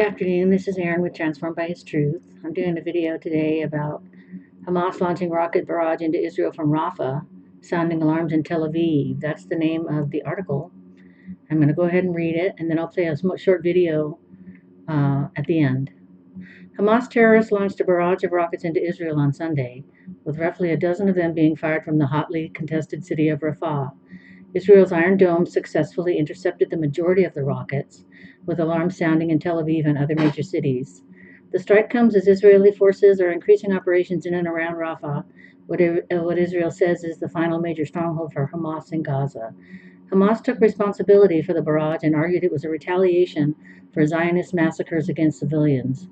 Good afternoon, this is Aaron with Transformed by His Truth. I'm doing a video today about Hamas launching rocket barrage into Israel from Rafah, sounding alarms in Tel Aviv. That's the name of the article. I'm going to go ahead and read it, and then I'll play a short video at the end. Hamas terrorists launched a barrage of rockets into Israel on Sunday, with roughly a dozen of them being fired from the hotly contested city of Rafah. Israel's Iron Dome successfully intercepted the majority of the rockets, with alarms sounding in Tel Aviv and other major cities. The strike comes as Israeli forces are increasing operations in and around Rafah, what Israel says is the final major stronghold for Hamas in Gaza. Hamas took responsibility for the barrage and argued it was a retaliation for Zionist massacres against civilians.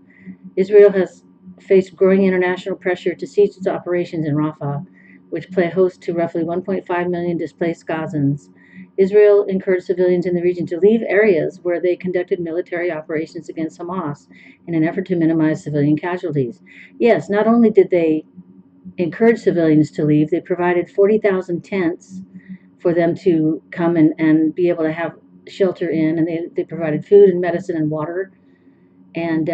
Israel has faced growing international pressure to cease its operations in Rafah, which play host to roughly 1.5 million displaced Gazans. Israel encouraged civilians in the region to leave areas where they conducted military operations against Hamas in an effort to minimize civilian casualties. Yes, not only did they encourage civilians to leave, they provided 40,000 tents for them to come and be able to have shelter in, and they provided food and medicine and water. And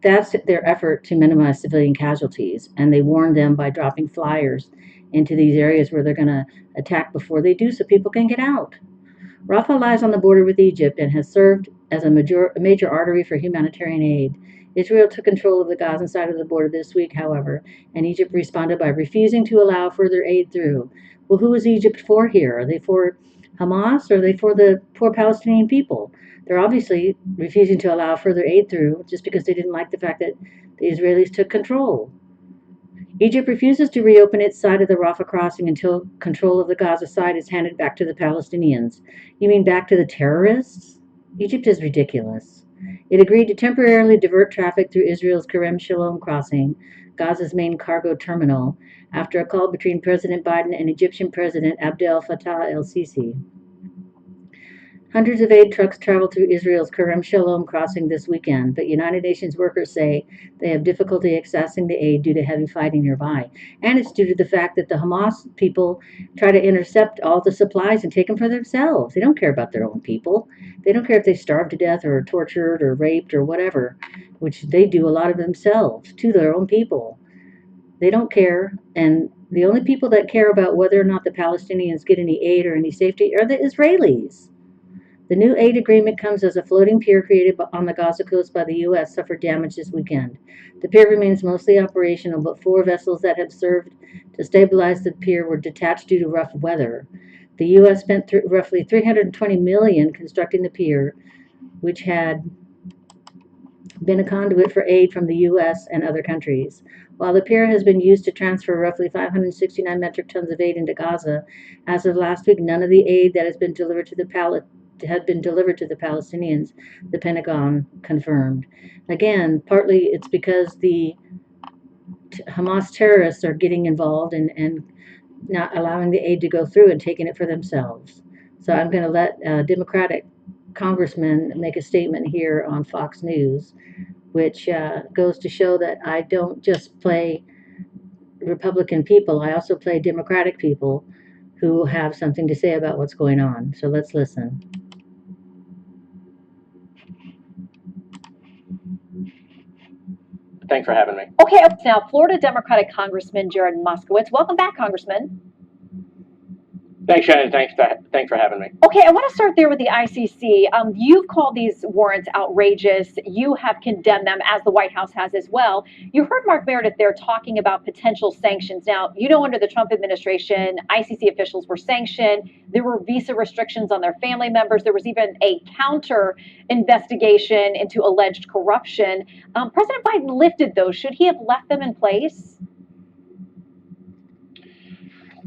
that's their effort to minimize civilian casualties, and they warned them by dropping flyers into these areas where they're going to attack before they do so people can get out. Rafah lies on the border with Egypt and has served as a major artery for humanitarian aid. Israel took control of the Gaza side of the border this week, however, and Egypt responded by refusing to allow further aid through. Well, who is Egypt for here? Are they for Hamas, or are they for the poor Palestinian people? They're obviously refusing to allow further aid through just because they didn't like the fact that the Israelis took control. Egypt refuses to reopen its side of the Rafah crossing until control of the Gaza side is handed back to the Palestinians. You mean back to the terrorists? Egypt is ridiculous. It agreed to temporarily divert traffic through Israel's Kerem Shalom crossing, Gaza's main cargo terminal, after a call between President Biden and Egyptian President Abdel Fattah el-Sisi. Hundreds of aid trucks traveled through Israel's Kerem Shalom crossing this weekend, but United Nations workers say they have difficulty accessing the aid due to heavy fighting nearby. And it's due to the fact that the Hamas people try to intercept all the supplies and take them for themselves. They don't care about their own people. They don't care if they starve to death or are tortured or raped or whatever, which they do a lot of themselves to their own people. They don't care, and the only people that care about whether or not the Palestinians get any aid or any safety are the Israelis. The new aid agreement comes as a floating pier created on the Gaza coast by the U.S. suffered damage this weekend. The pier remains mostly operational, but 4 vessels that have served to stabilize the pier were detached due to rough weather. The U.S. spent roughly $320 million constructing the pier, which had been a conduit for aid from the U.S. and other countries. While the pier has been used to transfer roughly 569 metric tons of aid into Gaza, as of last week, none of the aid that has been delivered to the Palestinians, the Pentagon confirmed. Again, partly it's because the Hamas terrorists are getting involved and not allowing the aid to go through and taking it for themselves. So I'm going to let a Democratic congressman make a statement here on Fox News, which goes to show that I don't just play Republican people, I also play Democratic people who have something to say about what's going on. So let's listen. Thanks for having me. Okay, now Florida Democratic Congressman Jared Moskowitz. Welcome back, Congressman. Thanks, Shannon. Thanks for having me. Okay, I want to start there with the ICC. You've called these warrants outrageous. You have condemned them, as the White House has as well. You heard Mark Meredith there talking about potential sanctions. Now, you know, under the Trump administration, ICC officials were sanctioned. There were visa restrictions on their family members. There was even a counter investigation into alleged corruption. President Biden lifted those. Should he have left them in place?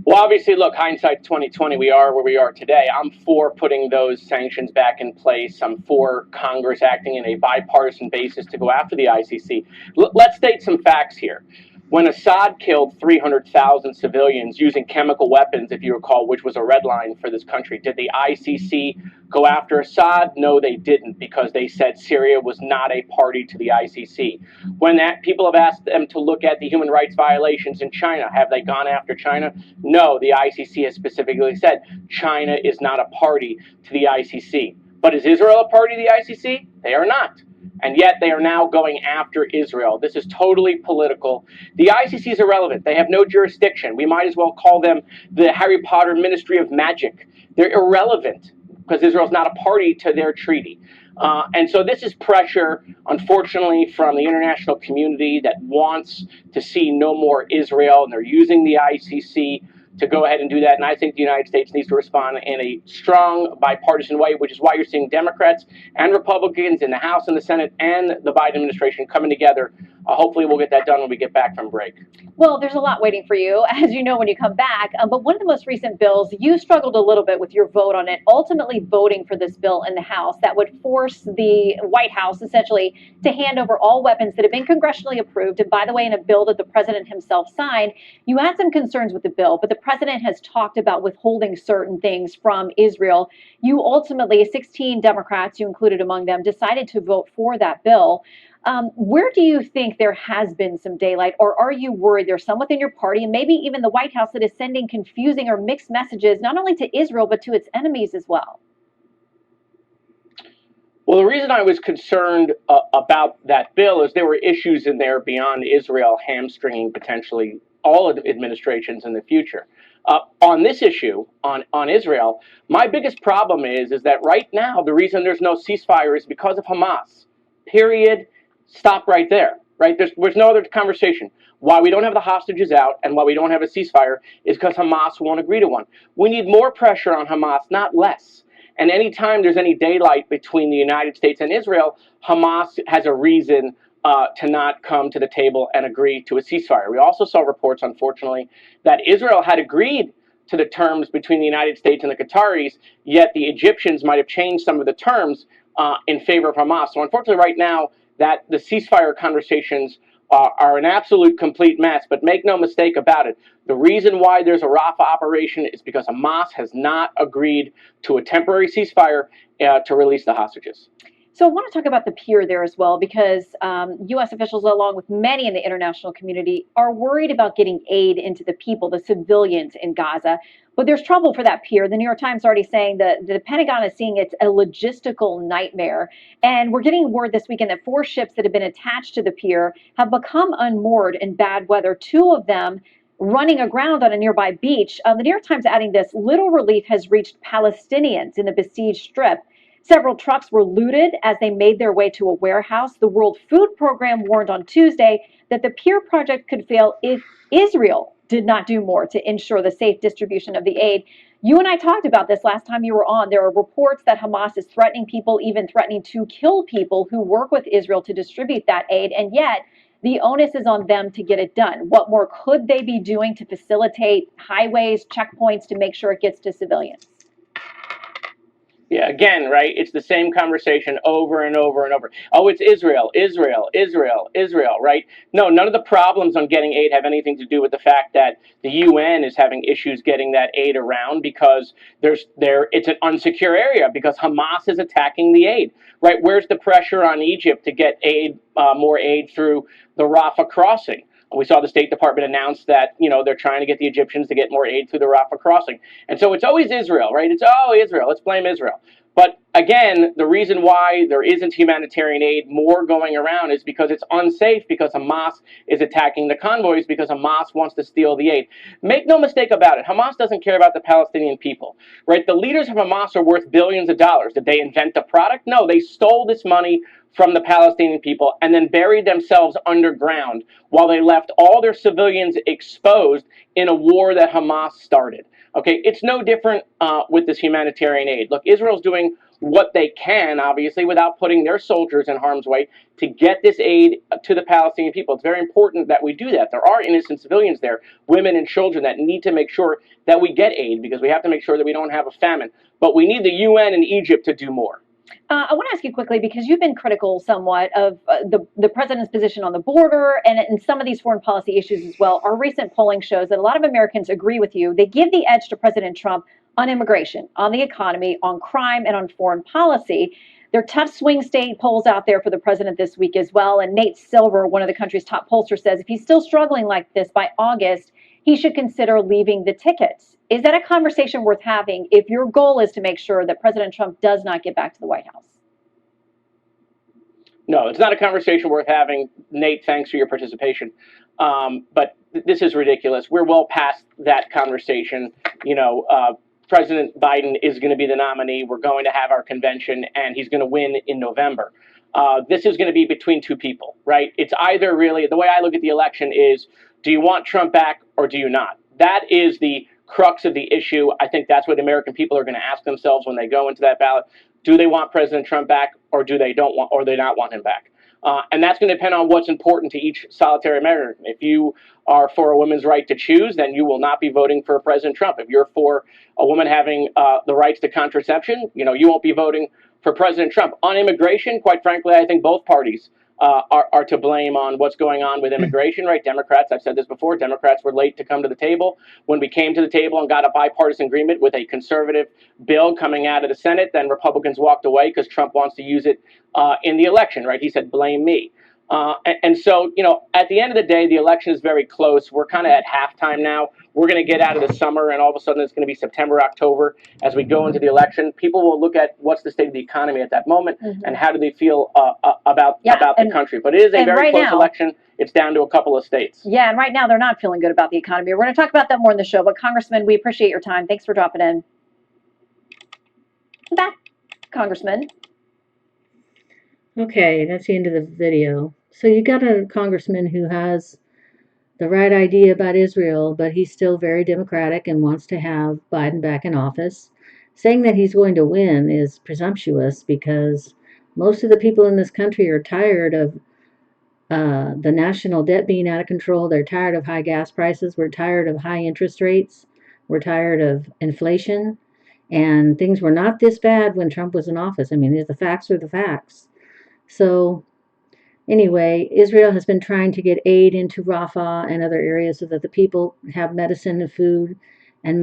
Well, obviously, look, hindsight 2020, we are where we are today. I'm for putting those sanctions back in place. I'm for Congress acting in a bipartisan basis to go after the ICC. Let's state some facts here. When Assad killed 300,000 civilians using chemical weapons, if you recall, which was a red line for this country, did the ICC go after Assad? No, they didn't, because they said Syria was not a party to the ICC. When people have asked them to look at the human rights violations in China, have they gone after China? No, the ICC has specifically said China is not a party to the ICC. But is Israel a party to the ICC? They are not. And yet they are now going after Israel. This is totally political. The ICC is irrelevant. They have no jurisdiction. We might as well call them the Harry Potter Ministry of Magic. They're irrelevant because Israel's not a party to their treaty. And so this is pressure, unfortunately, from the international community that wants to see no more Israel, and they're using the ICC to go ahead and do that. And I think the United States needs to respond in a strong bipartisan way, which is why you're seeing Democrats and Republicans in the House and the Senate and the Biden administration coming together. Hopefully we'll get that done when we get back from break. Well, there's a lot waiting for you, as you know, when you come back. But one of the most recent bills, you struggled a little bit with your vote on it, ultimately voting for this bill in the House that would force the White House, essentially, to hand over all weapons that have been congressionally approved. And by the way, in a bill that the president himself signed, you had some concerns with the bill, but the president has talked about withholding certain things from Israel. You ultimately, 16 Democrats, you included among them, decided to vote for that bill. Where do you think there has been some daylight, or are you worried there's some within your party and maybe even the White House that is sending confusing or mixed messages, not only to Israel, but to its enemies as well? Well, the reason I was concerned about that bill is there were issues in there beyond Israel hamstringing potentially all administrations in the future. On this issue, on Israel, my biggest problem is that right now the reason there's no ceasefire is because of Hamas. Period. Stop right there. Right? There's no other conversation. Why we don't have the hostages out and why we don't have a ceasefire is because Hamas won't agree to one. We need more pressure on Hamas, not less. And anytime there's any daylight between the United States and Israel, Hamas has a reason to not come to the table and agree to a ceasefire. We also saw reports, unfortunately, that Israel had agreed to the terms between the United States and the Qataris, yet the Egyptians might have changed some of the terms in favor of Hamas. So unfortunately, right now, that the ceasefire conversations are an absolute complete mess. But make no mistake about it, the reason why there's a Rafah operation is because Hamas has not agreed to a temporary ceasefire to release the hostages. So I want to talk about the pier there as well, because U.S. officials, along with many in the international community, are worried about getting aid into the people, the civilians in Gaza. But there's trouble for that pier. The New York Times already saying that the Pentagon is seeing it's a logistical nightmare. And we're getting word this weekend that 4 ships that have been attached to the pier have become unmoored in bad weather, 2 of them running aground on a nearby beach. The New York Times adding this: little relief has reached Palestinians in the besieged strip. Several trucks were looted as they made their way to a warehouse. The World Food Program warned on Tuesday that the pier project could fail if Israel did not do more to ensure the safe distribution of the aid. You and I talked about this last time you were on. There are reports that Hamas is threatening people, even threatening to kill people who work with Israel to distribute that aid. And yet the onus is on them to get it done. What more could they be doing to facilitate highways, checkpoints, to make sure it gets to civilians? Yeah, again, right? It's the same conversation over and over and over. Oh, it's Israel, Israel, Israel, Israel, right? No, none of the problems on getting aid have anything to do with the fact that the UN is having issues getting that aid around because it's an unsecure area because Hamas is attacking the aid, right? Where's the pressure on Egypt to get aid, more aid through the Rafah crossing? We saw the State Department announce that, they're trying to get the Egyptians to get more aid through the Rafah crossing. And so it's always Israel, right? It's, Israel, let's blame Israel. But again, the reason why there isn't humanitarian aid more going around is because it's unsafe, because Hamas is attacking the convoys, because Hamas wants to steal the aid. Make no mistake about it, Hamas doesn't care about the Palestinian people, right? The leaders of Hamas are worth billions of dollars. Did they invent the product? No, they stole this money from the Palestinian people and then buried themselves underground while they left all their civilians exposed in a war that Hamas started. Okay, it's no different with this humanitarian aid. Look, Israel's doing what they can, obviously, without putting their soldiers in harm's way to get this aid to the Palestinian people. It's very important that we do that. There are innocent civilians there, women and children, that need to make sure that we get aid because we have to make sure that we don't have a famine. But we need the UN and Egypt to do more. I want to ask you quickly, because you've been critical somewhat of the president's position on the border and some of these foreign policy issues as well. Our recent polling shows that a lot of Americans agree with you. They give the edge to President Trump on immigration, on the economy, on crime, and on foreign policy. There are tough swing state polls out there for the president this week as well. And Nate Silver, one of the country's top pollsters, says if he's still struggling like this by August, he should consider leaving the tickets. Is that a conversation worth having if your goal is to make sure that President Trump does not get back to the White House? No, it's not a conversation worth having. Nate, thanks for your participation. But this is ridiculous. We're well past that conversation. President Biden is going to be the nominee. We're going to have our convention, and he's going to win in November. This is going to be between two people, right? It's either really, the way I look at the election is, do you want Trump back or do you not? That is the crux of the issue. I think that's what the American people are going to ask themselves when they go into that ballot. Do they want President Trump back, or do they not want him back? And that's going to depend on what's important to each solitary American. If you are for a woman's right to choose, then you will not be voting for President Trump. If you're for a woman having the rights to contraception, you won't be voting for President Trump. On immigration, quite frankly, I think both parties are to blame on what's going on with immigration, right? Democrats, I've said this before, Democrats were late to come to the table. When we came to the table and got a bipartisan agreement with a conservative bill coming out of the Senate, then Republicans walked away because Trump wants to use it in the election, right? He said, blame me. And so, at the end of the day, the election is very close. We're kind of at halftime now. We're going to get out of the summer, and all of a sudden it's going to be September, October. As we go into the election, people will look at what's the state of the economy at that moment, and how do they feel about the country. But it is a very close election. It's down to a couple of states. Yeah, and right now they're not feeling good about the economy. We're going to talk about that more in the show. But Congressman, we appreciate your time. Thanks for dropping in. Back, Congressman. Okay, that's the end of the video. So you got a congressman who has the right idea about Israel, but he's still very democratic and wants to have Biden back in office. Saying that he's going to win is presumptuous because most of the people in this country are tired of the national debt being out of control. They're tired of high gas prices. We're tired of high interest rates. We're tired of inflation. And things were not this bad when Trump was in office. I mean, the facts are the facts. So anyway, Israel has been trying to get aid into Rafah and other areas so that the people have medicine and food and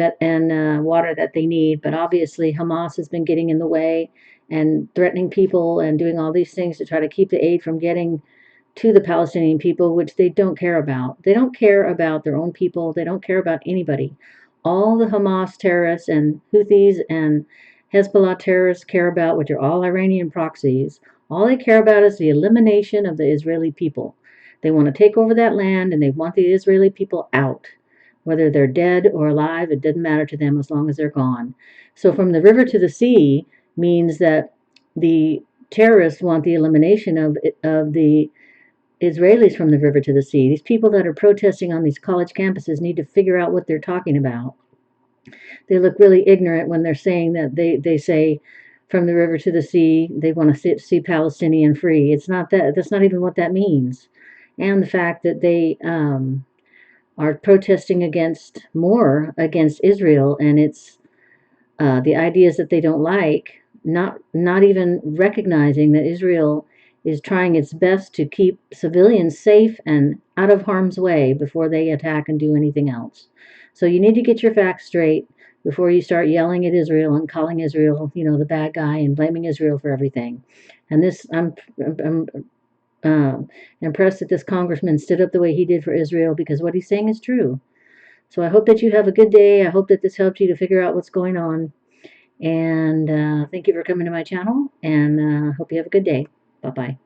water that they need. But obviously Hamas has been getting in the way and threatening people and doing all these things to try to keep the aid from getting to the Palestinian people, which they don't care about. They don't care about their own people. They don't care about anybody. All the Hamas terrorists and Houthis and Hezbollah terrorists care about, which are all Iranian proxies, all they care about is the elimination of the Israeli people. They want to take over that land, and they want the Israeli people out. Whether they're dead or alive, it doesn't matter to them as long as they're gone. So from the river to the sea means that the terrorists want the elimination of the Israelis from the river to the sea. These people that are protesting on these college campuses need to figure out what they're talking about. They look really ignorant when they're saying that they say from the river to the sea, they want to see Palestinian free. It's not that. That's not even what that means. And the fact that they are protesting against Israel and its the ideas that they don't like, not even recognizing that Israel is trying its best to keep civilians safe and out of harm's way before they attack and do anything else. So you need to get your facts straight before you start yelling at Israel and calling Israel, the bad guy and blaming Israel for everything. And this, I'm impressed that this congressman stood up the way he did for Israel because what he's saying is true. So I hope that you have a good day. I hope that this helped you to figure out what's going on. And thank you for coming to my channel, and hope you have a good day. Bye-bye.